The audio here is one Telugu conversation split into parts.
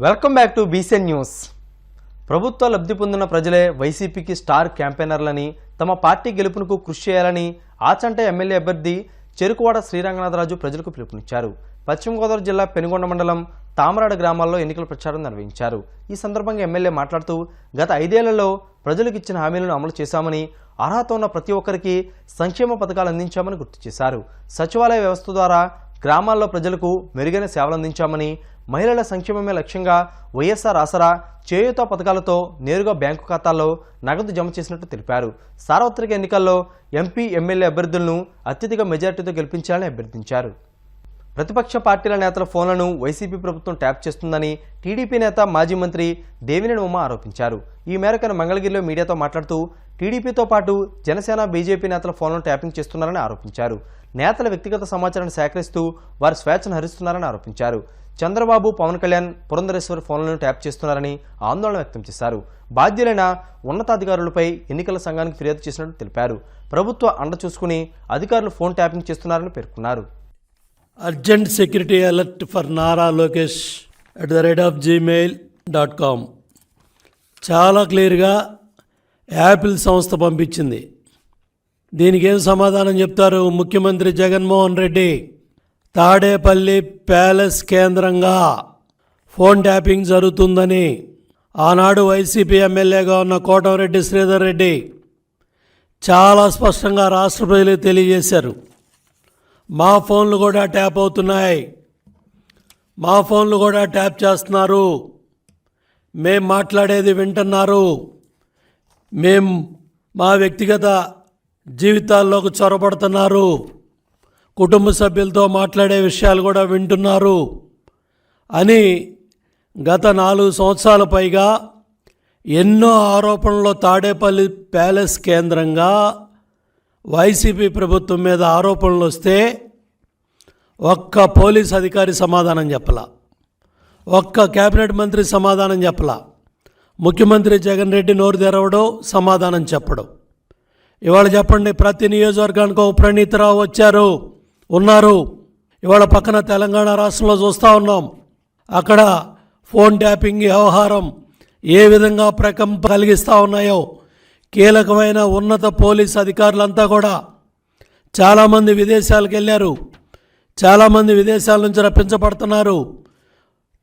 Welcome back to BCN news. ప్రభుత్వ లబ్ధి పొందిన ప్రజలే వైసీపీకి స్టార్ క్యాంపెయినర్లని, తమ పార్టీ గెలుపునకు కృషి చేయాలని ఆచంట ఎమ్మెల్యే అభ్యర్థి చెరుకువాడ శ్రీరంగనాథరాజు ప్రజలకు పిలుపునిచ్చారు. పశ్చిమ గోదావరి జిల్లా పెనుగొండ మండలం తామరాడ గ్రామాల్లో ఎన్నికల ప్రచారం నిర్వహించారు. ఈ సందర్భంగా ఎమ్మెల్యే మాట్లాడుతూ గత 5 ఏళ్లలో ప్రజలకు ఇచ్చిన హామీలను అమలు చేశామని, అర్హత ఉన్న ప్రతి ఒక్కరికి సంక్షేమ పథకాలు అందించామని గుర్తు చేశారు. సచివాలయ వ్యవస్థ ద్వారా గ్రామాల్లో ప్రజలకు మెరుగైన సేవలు అందించామని, మహిళల సంక్షేమమే లక్ష్యంగా వైఎస్ఆర్ ఆసరా, చేయూత పథకాలతో నేరుగా బ్యాంకు ఖాతాల్లో నగదు జమ చేసినట్టు తెలిపారు. సార్వత్రిక ఎన్నికల్లో ఎంపీ, ఎమ్మెల్యే అభ్యర్థులను అత్యధిక మెజార్టీతో గెలిపించాలని అభ్యర్థించారు. ప్రతిపక్ష పార్టీల నేతల ఫోన్లను వైసీపీ ప్రభుత్వం ట్యాప్ చేస్తుందని టీడీపీ నేత, మాజీ మంత్రి దేవినేని ఉమ ఆరోపించారు. ఈ మేరకు మంగళగిరిలో మీడియాతో మాట్లాడుతూ టీడీపీతో పాటు జనసేన, బీజేపీ నేతల ఫోన్లను ట్యాపింగ్ చేస్తున్నారని ఆరోపించారు. నేతల వ్యక్తిగత సమాచారాన్ని సేకరిస్తూ వారి స్వేచ్ఛను హరిస్తున్నారని ఆరోపించారు. చంద్రబాబు, పవన్ కళ్యాణ్, పురంధరేశ్వర్ ఫోన్లను ట్యాప్ చేస్తున్నారని ఆందోళన వ్యక్తం చేశారు. బాధ్యులైన ఉన్నతాధికారులపై ఎన్నికల సంఘానికి ఫిర్యాదు చేసినట్టు తెలిపారు. ప్రభుత్వ అండ చూసుకుని అధికారులు ఫోన్ ట్యాపింగ్ చేస్తున్నారని పేర్కొన్నారు. Urgent security alert for Nara Lokesh @gmail.com చాలా క్లియర్గా యాపిల్ సంస్థ పంపించింది. దీనికి ఏం సమాధానం చెప్తారు? ముఖ్యమంత్రి జగన్మోహన్ రెడ్డి తాడేపల్లి ప్యాలెస్ కేంద్రంగా ఫోన్ ట్యాపింగ్ జరుగుతుందని ఆనాడు వైసీపీ ఎమ్మెల్యేగా ఉన్న కోటమిరెడ్డి శ్రీధర్ రెడ్డి చాలా స్పష్టంగా రాష్ట్ర ప్రజలకు తెలియజేశారు. మా ఫోన్లు కూడా ట్యాప్ అవుతున్నాయి, మా ఫోన్లు కూడా ట్యాప్ చేస్తున్నారు, మేం మాట్లాడేది వింటున్నారు, మేం మా వ్యక్తిగత జీవితాల్లోకి చొరబడుతున్నారు, కుటుంబ సభ్యులతో మాట్లాడే విషయాలు కూడా వింటున్నారు అని గత 4 సంవత్సరాల పైగా ఎన్నో ఆరోపణలు తాడేపల్లి ప్యాలెస్ కేంద్రంగా వైసీపీ ప్రభుత్వం మీద ఆరోపణలు వస్తే ఒక్క పోలీస్ అధికారి సమాధానం చెప్పలా, ఒక్క కేబినెట్ మంత్రి సమాధానం చెప్పలా, ముఖ్యమంత్రి జగన్ రెడ్డి నోరు తెరవడం, సమాధానం చెప్పడం. ఇవాళ చెప్పండి, ప్రతి నియోజకవర్గానికి ఒక ప్రణీతరావు ఉన్నారు. ఇవాళ పక్కన తెలంగాణ రాష్ట్రంలో చూస్తూ ఉన్నాం. అక్కడ ఫోన్ ట్యాపింగ్ వ్యవహారం ఏ విధంగా ప్రకంప కలిగిస్తూ ఉన్నాయో, కీలకమైన ఉన్నత పోలీస్ అధికారులంతా కూడా చాలామంది విదేశాలకు వెళ్ళారు, చాలామంది విదేశాల నుంచి రప్పించబడుతున్నారు,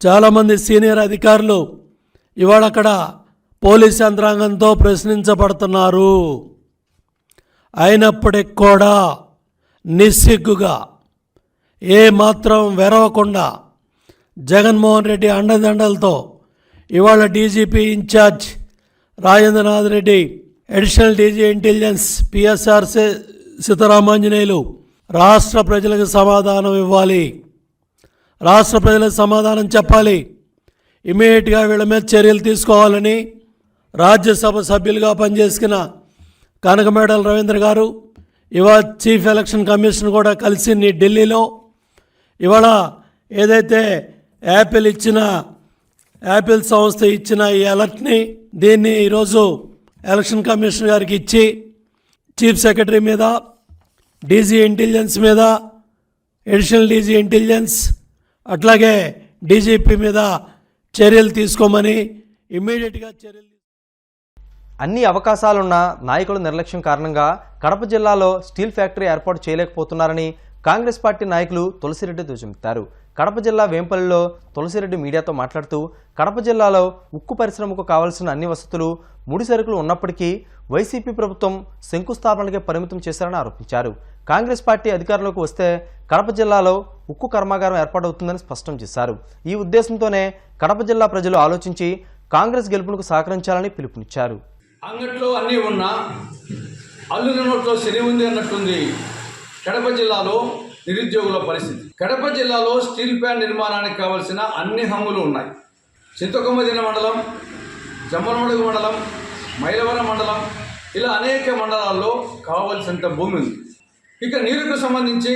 చాలామంది సీనియర్ అధికారులు ఇవాళ అక్కడ పోలీస్ యంత్రాంగంతో ప్రశ్నించబడుతున్నారు. అయినప్పటికి కూడా నిస్సిగ్గుగా ఏ మాత్రం వెరవకుండా జగన్మోహన్ రెడ్డి అండదండలతో ఇవాళ DGP in charge Rajendranath Reddy, additional DG intelligence PSR Seetharamanjaneyulu రాష్ట్ర ప్రజలకు సమాధానం ఇవ్వాలి, రాష్ట్ర ప్రజలకు సమాధానం చెప్పాలి, ఇమీడియట్గా వీళ్ళ మీద చర్యలు తీసుకోవాలని రాజ్యసభ సభ్యులుగా పనిచేసిన కనకమేడల రవీంద్ర గారు, ఇవాళ చీఫ్ ఎలక్షన్ కమిషన్ కూడా కలిసి ఢిల్లీలో ఇవాళ ఏదైతే యాపిల్ సంస్థ ఇచ్చిన ఈ అలర్ట్ని, దీన్ని ఈరోజు ఎలక్షన్ కమిషన్ గారికి ఇచ్చి చీఫ్ సెక్రటరీ మీద, డీజీ ఇంటెలిజెన్స్ మీద, అడిషనల్ డీజీ ఇంటెలిజెన్స్ అట్లాగే డీజీపీ మీద చర్యలు తీసుకోమని ఇమ్మీడియట్గా చర్యలు. అన్ని అవకాశాలున్న నాయకుల నిర్లక్ష్యం కారణంగా కడప జిల్లాలో స్టీల్ ఫ్యాక్టరీ ఏర్పాటు చేయలేకపోతున్నారని కాంగ్రెస్ పార్టీ నాయకులు తులసిరెడ్డి ధ్వజమెత్తారు. కడప జిల్లా వేంపల్లిలో తులసిరెడ్డి మీడియాతో మాట్లాడుతూ కడప జిల్లాలో ఉక్కు పరిశ్రమకు కావాల్సిన అన్ని వసతులు, ముడి సరుకులు ఉన్నప్పటికీ వైసీపీ ప్రభుత్వం శంకుస్థాపనకే పరిమితం చేశారని ఆరోపించారు. కాంగ్రెస్ పార్టీ అధికారంలోకి వస్తే కడప జిల్లాలో ఉక్కు కర్మాగారం ఏర్పాటవుతుందని స్పష్టం చేశారు. ఈ ఉద్దేశంతోనే కడప జిల్లా ప్రజలు ఆలోచించి కాంగ్రెస్ గెలుపునకు సహకరించాలని పిలుపునిచ్చారు. అంగట్లో అన్నీ ఉన్నా అల్లుల నోట్లో శని ఉంది అన్నట్టుంది కడప జిల్లాలో నిరుద్యోగుల పరిస్థితి. కడప జిల్లాలో స్టీల్ ప్లాంట్ నిర్మాణానికి కావలసిన అన్ని హంగులు ఉన్నాయి. చింతకొమ్మదిన మండలం, జమ్మలమడుగు మండలం, మైలవరం మండలం, ఇలా అనేక మండలాల్లో కావలసినంత భూమి ఉంది. ఇక నీరుకు సంబంధించి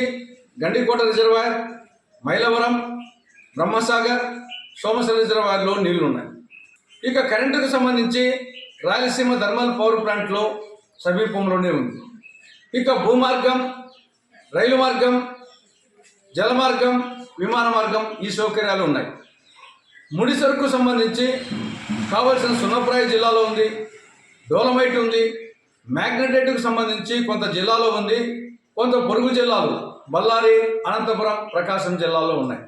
గండికోట రిజర్వాయర్, మైలవరం, బ్రహ్మసాగర్, సోమశిల రిజర్వాయర్లో నీళ్లు ఉన్నాయి. ఇక కరెంటుకు సంబంధించి రాయలసీమ థర్మల్ పవర్ ప్లాంట్లో సమీపంలోనే ఉంది. ఇక భూమార్గం, రైలు మార్గం, జల మార్గం, విమాన మార్గం ఈ సౌకర్యాలు ఉన్నాయి. ముడి సరుకు సంబంధించి కావలసిన సున్నప్రాయ జిల్లాలో ఉంది, డోలమైట్ ఉంది, మ్యాగ్నెటైట్కు సంబంధించి కొంత జిల్లాలో ఉంది, కొంత పొరుగు జిల్లాలు బళ్ళారి, అనంతపురం, ప్రకాశం జిల్లాలో ఉన్నాయి.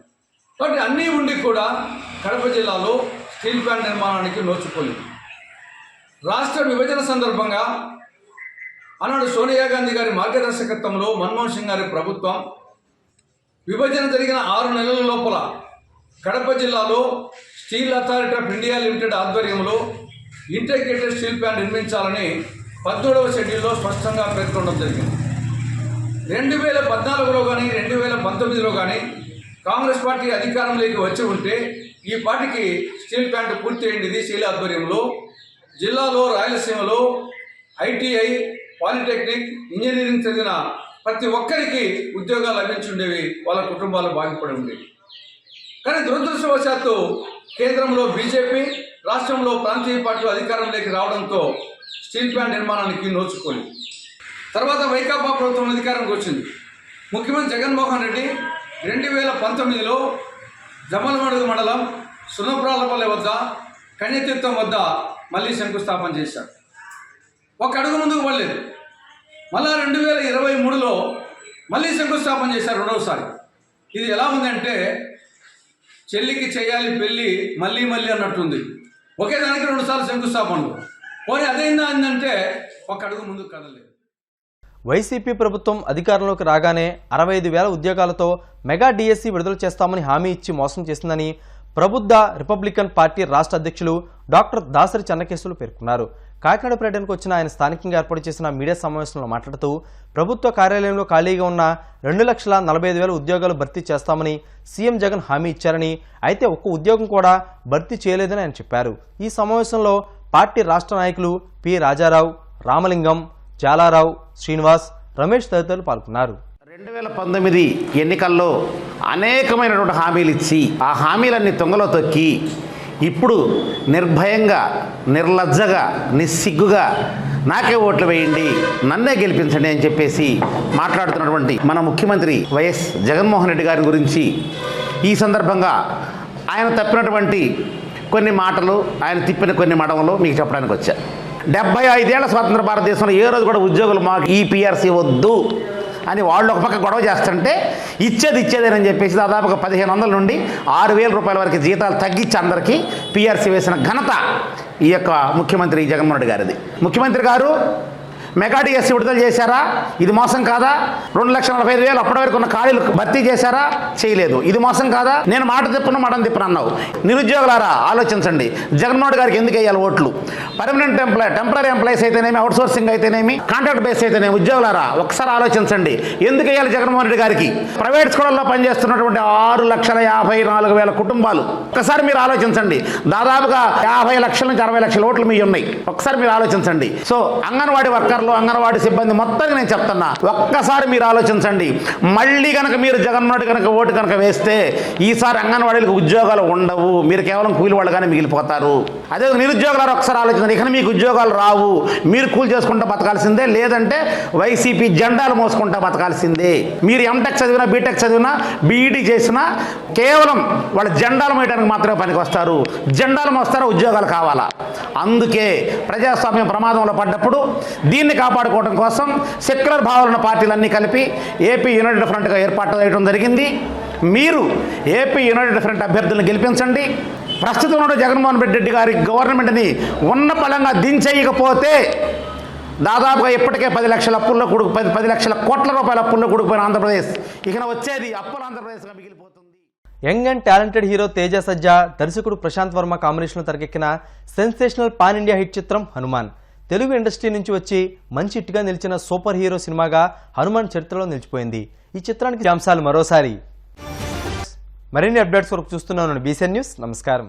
కాబట్టి అన్నీ ఉండి కూడా కడప జిల్లాలో స్టీల్ ప్లాంట్ నిర్మాణానికి నోచుకోలేదు. రాష్ట్ర విభజన సందర్భంగా ఆనాడు సోనియా గాంధీ గారి మార్గదర్శకత్వంలో మన్మోహన్ సింగ్ గారి ప్రభుత్వం విభజన జరిగిన 6 నెలల లోపల కడప జిల్లాలో steel authority of India limited ఆధ్వర్యంలో ఇంటిగ్రేటెడ్ స్టీల్ ప్లాంట్ నిర్మించాలని 13వ షెడ్యూల్లో స్పష్టంగా పేర్కొనడం జరిగింది. 2014లో కానీ 2019లో కానీ కాంగ్రెస్ పార్టీ అధికారంలోకి వచ్చి ఉంటే ఈ పార్టీకి స్టీల్ ప్లాంట్ పూర్తి అయింది. స్టీల్ ఆధ్వర్యంలో జిల్లాలో రాయలసీమలో ఐటీఐ, పాలిటెక్నిక్, ఇంజనీరింగ్ చదివిన ప్రతి ఒక్కరికి ఉద్యోగాలు లభించి ఉండేవి, వాళ్ళ కుటుంబాలు బాగుపడి ఉండేవి. కానీ దురదృష్టవశాత్తు కేంద్రంలో బీజేపీ, రాష్ట్రంలో ప్రాంతీయ పార్టీలు అధికారంలోకి రావడంతో స్టీల్ ప్లాంట్ నిర్మాణానికి నోచుకోలేదు. తర్వాత వైకాపా ప్రభుత్వం అధికారంకి వచ్చింది. ముఖ్యమంత్రి జగన్మోహన్ రెడ్డి 2019లో జమ్మలమడుగు మండలం సున్నప్రాలపల్లి వద్ద కన్యతీర్థం వద్ద మళ్ళీ శంకుస్థాపన చేశారు. ఒక అడుగు ముందుకు పడలేదు. మళ్ళా 2023లో మళ్ళీ శంకుస్థాపన చేశారు రెండవసారి. ఇది ఎలా ఉందంటే చెల్లికి చేయాలి పెళ్ళి మళ్ళీ మళ్ళీ అన్నట్టుంది. ఒకే దానికి 2 సార్లు శంకుస్థాపనలు. పోనీ అదేందా అందంటే ఒక అడుగు ముందుకు కదలేదు. వైసీపీ ప్రభుత్వం అధికారంలోకి రాగానే 65,000 ఉద్యోగాలతో మెగా డిఎస్సి విడుదల చేస్తామని హామీ ఇచ్చి మోసం చేసిందని ప్రబుద్ధ రిపబ్లికన్ పార్టీ రాష్ట్ర అధ్యక్షులు డాక్టర్ దాసరి చెన్నకేశవులు పేర్కొన్నారు. కాకినాడ పర్యటనకు వచ్చిన ఆయన స్థానికంగా ఏర్పాటు చేసిన మీడియా సమావేశంలో మాట్లాడుతూ ప్రభుత్వ కార్యాలయంలో ఖాళీగా ఉన్న 2,45,000 ఉద్యోగాలు భర్తీ చేస్తామని సీఎం జగన్ హామీ ఇచ్చారని, అయితే ఒక్క ఉద్యోగం కూడా భర్తీ చేయలేదని ఆయన చెప్పారు. ఈ సమావేశంలో పార్టీ రాష్ట్ర నాయకులు పి రాజారావు, రామలింగం, జాలారావు, శ్రీనివాస్, రమేష్ తదితరులు పాల్గొన్నారు. 2019 ఎన్నికల్లో అనేకమైనటువంటి హామీలు ఇచ్చి ఆ హామీలన్నీ తొంగలో తొక్కి ఇప్పుడు నిర్భయంగా, నిర్లజ్జగా, నిస్సిగ్గుగా నాకే ఓట్లు వేయండి, నన్నే గెలిపించండి అని చెప్పేసి మాట్లాడుతున్నటువంటి మన ముఖ్యమంత్రి వైఎస్ జగన్మోహన్ రెడ్డి గారి గురించి ఈ సందర్భంగా ఆయన తప్పినటువంటి కొన్ని మాటలు, ఆయన తిప్పిన కొన్ని మడవలు మీకు చెప్పడానికి వచ్చా. 75 ఏళ్ల స్వాతంత్ర భారతదేశంలో ఏ రోజు కూడా ఉద్యోగులు మాకు ఈ పిఆర్సీ వద్దు అని వాళ్ళు ఒక పక్క గొడవ చేస్తుంటే ఇచ్చేదేనని చెప్పేసి దాదాపుగా 1,500 నుండి 6,000 రూపాయల వరకు జీతాలు తగ్గించి అందరికీ పిఆర్సీ వేసిన ఘనత ఈ యొక్క ముఖ్యమంత్రి జగన్మోహన్ రెడ్డి గారిది. ముఖ్యమంత్రి గారు మెగా డిఎస్సి విడుదల చేశారా? ఇది మోసం కాదా? 2,45,000 అప్పటి వరకు ఉన్న ఖాళీలు భర్తీ చేశారా? చేయలేదు. ఇది మోసం కాదా? నేను మాట తిప్పును మటన్ తిప్పును అన్నావు. నిరుద్యోగులారా ఆలోచించండి. జగన్మోహన్ గారికి ఎందుకు వేయాలి ఓట్లు? పర్మనెంట్ ఎంప్లాయ్, టెంపరీ ఎంప్లాయీస్ అయితేనేమి, అవుట్సోర్సింగ్ అయితేనేమి, కాంట్రాక్ట్ బేస్ అయితేనేమి ఉద్యోగులారా ఒకసారి ఆలోచించండి. ఎందుకు వేయాలి జగన్మోహన్ రెడ్డి గారికి? ప్రైవేట్ స్కూళ్ళల్లో పనిచేస్తున్నటువంటి 6,54,000 కుటుంబాలు ఒకసారి మీరు ఆలోచించండి. దాదాపుగా 50 లక్షల నుంచి 60 లక్షల ఓట్లు మీ ఉన్నాయి. ఒకసారి మీరు ఆలోచించండి. సో అంగన్వాడీ వర్కర్లు, అంగన్వాడీ సిబ్బంది మొత్తానికి నేను చెప్తున్నా, ఒక్కసారి మీరు ఆలోచించండి. మళ్ళీ కనుక మీరు జగన్మోహన్ కనుక ఓటు కనుక వేస్తే ఈసారి అంగన్వాడీలకు ఉద్యోగాలు ఉండవు, మీరు కేవలం కూలి వాళ్ళగానే మిగిలిపోతారు. అదే నిరుద్యోగులు ఒకసారి ఆలోచించండి. ఇక మీకు ఉద్యోగాలు రావు, మీరు కూలి చేసుకుంటూ బతకాల్సిందే, లేదంటే వైసీపీ జెండాలు మోసుకుంటూ బతకాల్సిందే. మీరు ఎంటెక్ చదివినా, బీటెక్ చదివినా, బీఈడీ చేసినా కేవలం వాళ్ళ జెండాలు మోయడానికి మాత్రమే పనికి వస్తారు. జెండాలు మోస్తారా? ఉద్యోగాలు కావాలా? అందుకే ప్రజాస్వామ్యం ప్రమాదంలో పడ్డప్పుడు దీన్ని కాపాడుకోవడం కోసం సెక్యులర్ భావాలున్న పార్టీలన్నీ కలిపి ఏపీ యునైటెడ్ ఫ్రంట్గా ఏర్పాటు చేయడం జరిగింది. మీరు ఏపీ యునైటెడ్ ఫ్రంట్ అభ్యర్థులను గెలిపించండి. ప్రస్తుతం ఉన్న జగన్మోహన్ రెడ్డి గారి గవర్నమెంట్ని ఉన్న బలంగా దించేయకపోతే దాదాపుగా ఇప్పటికే 10 లక్షల అప్పుల్లో 10 లక్షల కోట్ల రూపాయల అప్పుల్లో కూడుకుపోయిన ఆంధ్రప్రదేశ్ ఇక వచ్చేది అప్పుల ఆంధ్రప్రదేశ్గా మిగిలిపోతుంది. Young and talented hero Teja Sajja, దర్శకుడు ప్రశాంత్ వర్మ కాంబినేషన్లో తెరకెక్కిన సెన్సేషనల్ పాన్ ఇండియా హిట్ చిత్రం హనుమాన్. తెలుగు ఇండస్ట్రీ నుంచి వచ్చి మంచి హిట్గా నిలిచిన సూపర్ హీరో సినిమాగా హనుమాన్ చరిత్రలో నిలిచిపోయింది. ఈ చిత్రానికి అంశాలు మరోసారి. మరిన్ని అప్డేట్స్ వరకు చూస్తున్నాను BCN న్యూస్. నమస్కారం.